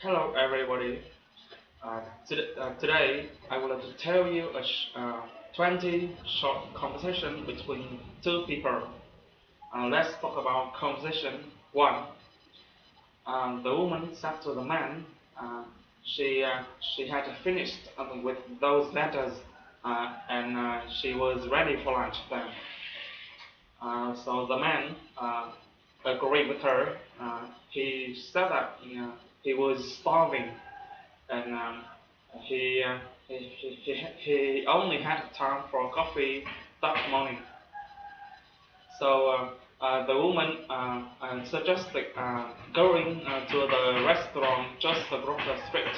Hello everybody. Today I would like to tell you a 20 short conversation between two people. Let's talk about conversation 1. The woman said to the man, she had finished with those letters and she was ready for lunch then. So the man agreed with her. He said that he was starving and he, uh, he only had time for coffee that morning. So the woman suggested going to the restaurant just across the street.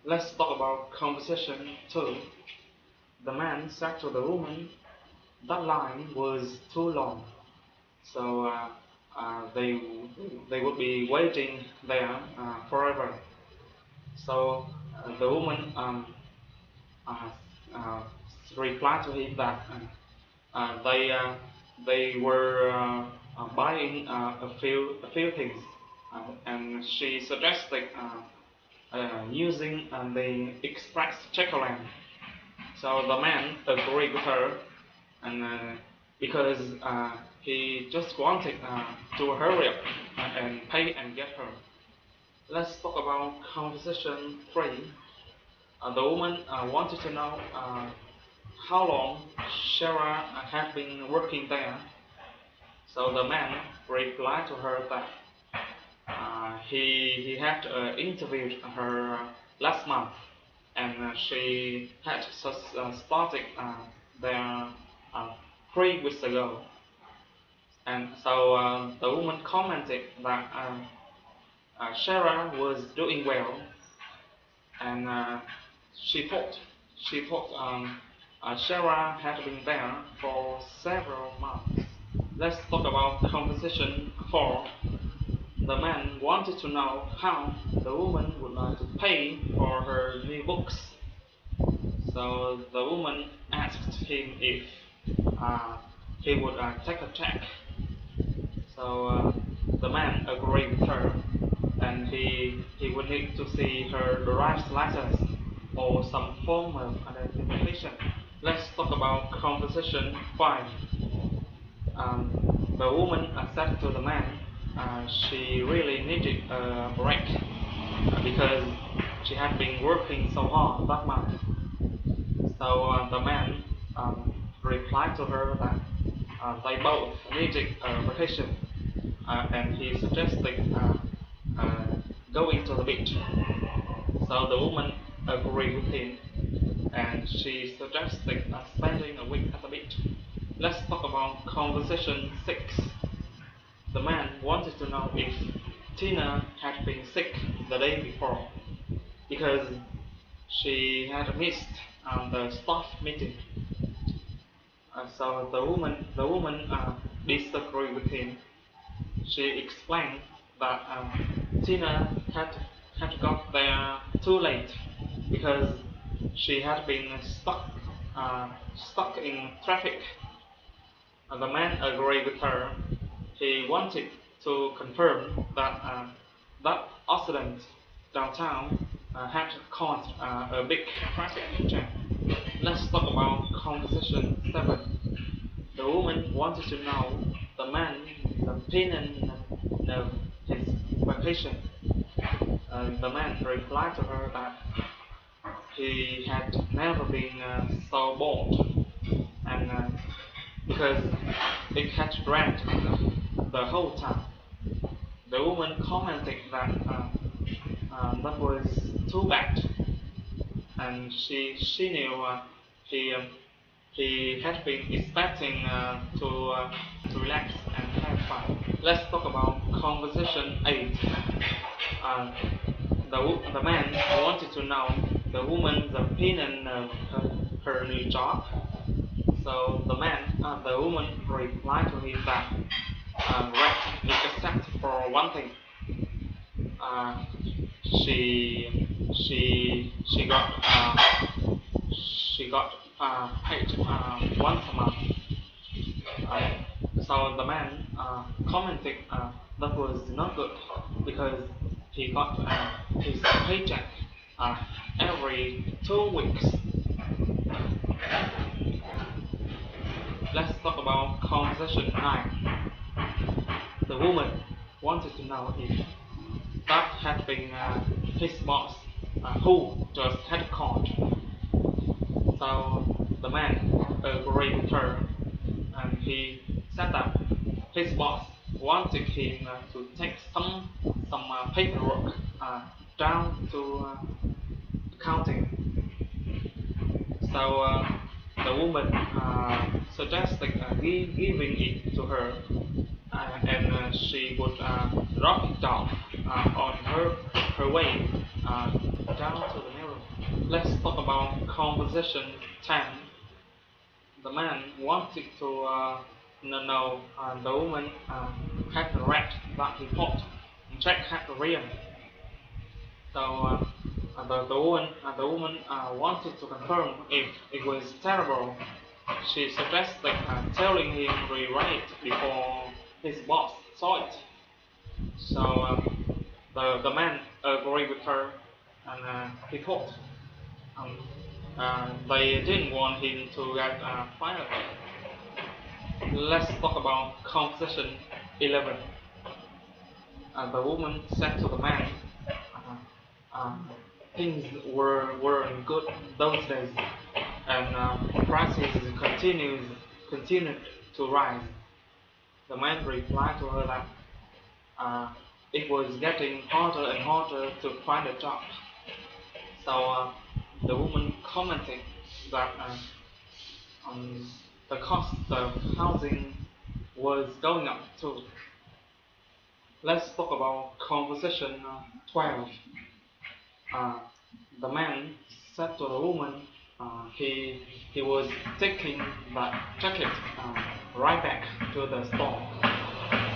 Let's talk about conversation 2. The man said to the woman, that line was too long, so they would be waiting there forever. So the woman uh, uh, replied to him that they were buying a few things, and she suggested using the express checkout. So the man agreed with her, and because he just wanted to hurry up and pay and get her. Let's talk about conversation 3. The woman wanted to know how long Sarah had been working there. So the man replied to her that he had interviewed her last month, and she had started there 3 weeks ago. And so the woman commented that Sarah was doing well, and she thought Sarah had been there for several months. Let's talk about conversation 4. The man wanted to know how the woman would like to pay for her new books. So the woman asked him if he would take a check. So the man agreed with her, and he would need to see her driver's license or some form of identification. Let's talk about conversation 5. The woman said to the man she really needed a break because she had been working so hard that month. So the man replied to her that they both needed a vacation, and he suggested going to the beach. So the woman agreed with him, and she suggested spending a week at the beach. Let's talk about conversation 6. The man wanted to know if Tina had been sick the day before because she had missed the staff meeting. So the woman disagreed with him. She explained that Tina had got there too late because she had been stuck in traffic. The man agreed with her. He wanted to confirm that that accident downtown had caused a big traffic jam. Let's talk about conversation 7. The woman wanted to know the man the opinion of his vacation. The man replied to her that he had never been so bored, and because it had rained the whole time. The woman commented that that was too bad, and she knew he had been expecting to relax and have fun. Let's talk about conversation 8. The man wanted to know the woman's opinion of her new job. So the woman replied to him that right, except for one thing. She got paid once a month. So the man commented that was not good because he got his paycheck every 2 weeks. Let's talk about conversation 9. The woman wanted to know if that had been his boss who just had called. So the man agreed with her, and he said that his boss wanted him to take some paperwork down to accounting. So the woman suggested giving it to her, and she would drop it off on her way down to the mirror. Let's talk about conversation 10. The man wanted to know the woman had read that report and checked her real. So the woman wanted to confirm if it was terrible. She suggested telling him to rewrite before his boss saw it. So the man agreed with her, and he thought they didn't want him to get fired. Let's talk about conversation 11. The woman said to the man, things weren't good those days, and prices continued to rise. The man replied to her that it was getting harder and harder to find a job. So the woman commented that the cost of housing was going up too. Let's talk about conversation 12. The man said to the woman he was taking that jacket right back to the store.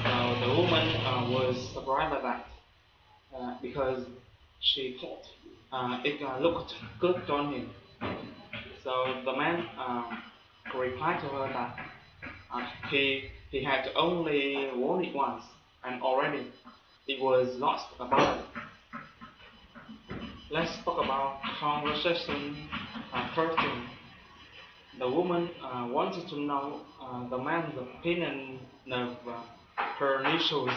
So the woman was surprised by that because she thought it looked good on him. So the man replied to her that he had only worn it once and already it was lost about it. Let's talk about conversation 13. The woman wanted to know the man's opinion of her new shoes,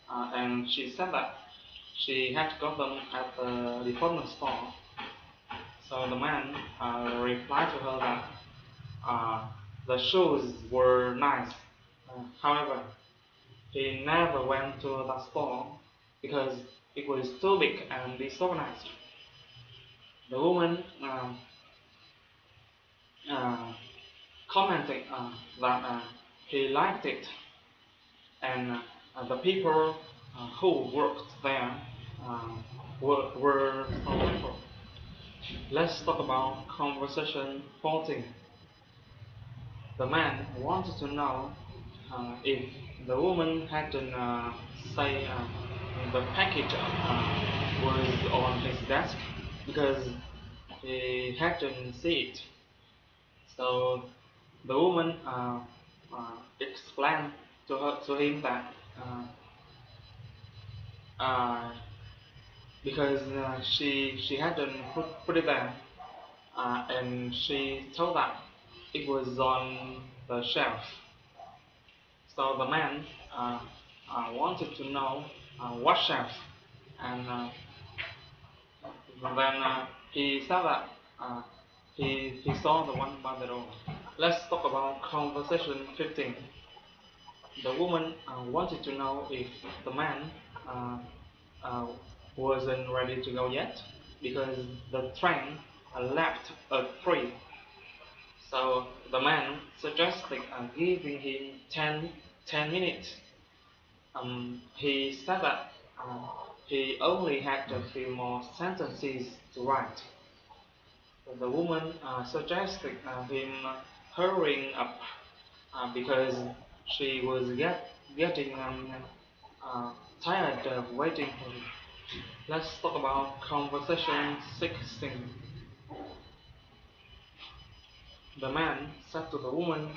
and she said that she had got them at the department store. So the man replied to her that the shoes were nice. However, he never went to the store because it was too big and disorganized. The woman commented that he liked it, and the people who worked there were so wonderful. Let's talk about conversation 14. The man wanted to know if the woman hadn't say the package was on his desk because he hadn't seen it. So the woman explained to him that because she hadn't put it there, and she told that it was on the shelf. So the man wanted to know what shelf, and then he said that he saw the one by the door. Let's talk about conversation 15. The woman wanted to know if the man wasn't ready to go yet because the train left at 3. So the man suggested giving him 10 minutes. He said that he only had a few more sentences to write. The woman suggested him hurrying up because she was getting tired of waiting for him. Let's talk about conversation 16. The man said to the woman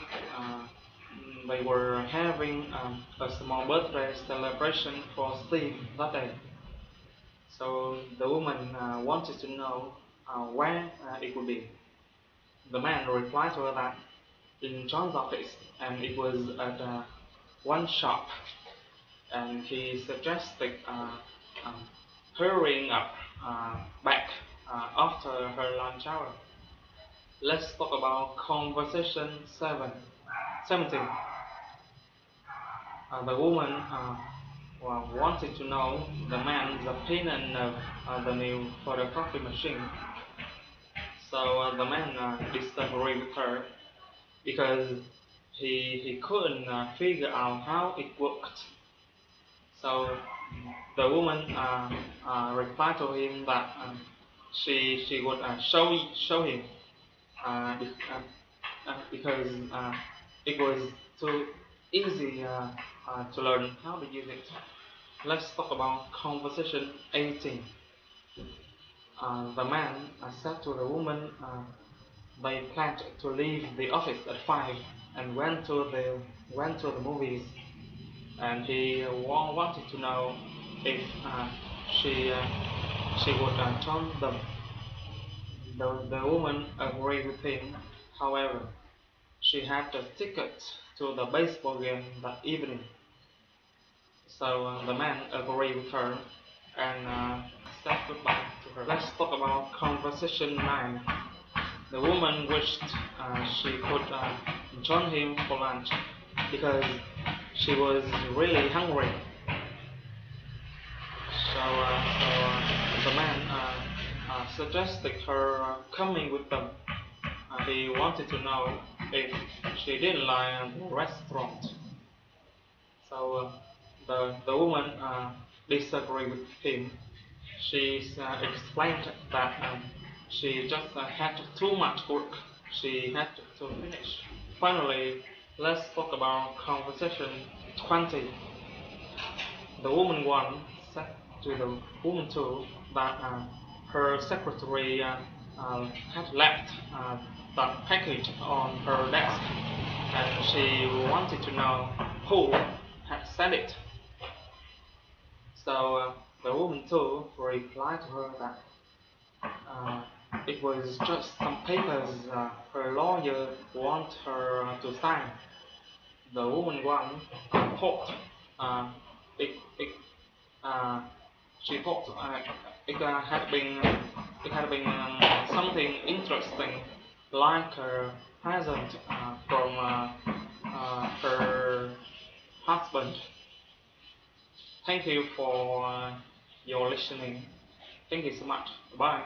they were having a small birthday celebration for Steve that day. So the woman wanted to know where it would be. The man replied to her that in John's office, and it was at one shop, and he suggested hurrying up back after her lunch hour. Let's talk about conversation 17. The woman wanted to know the man's opinion of the new photocopy machine. So the man disagreed with her because he couldn't figure out how it worked. So the woman replied to him that she would show him because it was too easy to learn how to use it. Let's talk about conversation 18. The man said to the woman they planned to leave the office at 5 and went to the movies, and he wanted to know if she would join them. The woman agreed with him. However, she had a ticket to the baseball game that evening. So the man agreed with her and said goodbye to her. Let's talk about conversation 9. The woman wished she could join him for lunch because she was really hungry. So the man suggested her coming with them. He wanted to know if she didn't like the restaurant. So the woman disagreed with him. She explained that she just had too much work. She had to finish. Finally, let's talk about conversation 20. The woman 1 said to the woman 2 that her secretary had left that package on her desk, and she wanted to know who had sent it. So the woman 2 replied to her that it was just some papers her lawyer wanted her to sign. The woman 1 thought she thought it had been something interesting, like a present from her husband. Thank you for your listening. Thank you so much. Bye.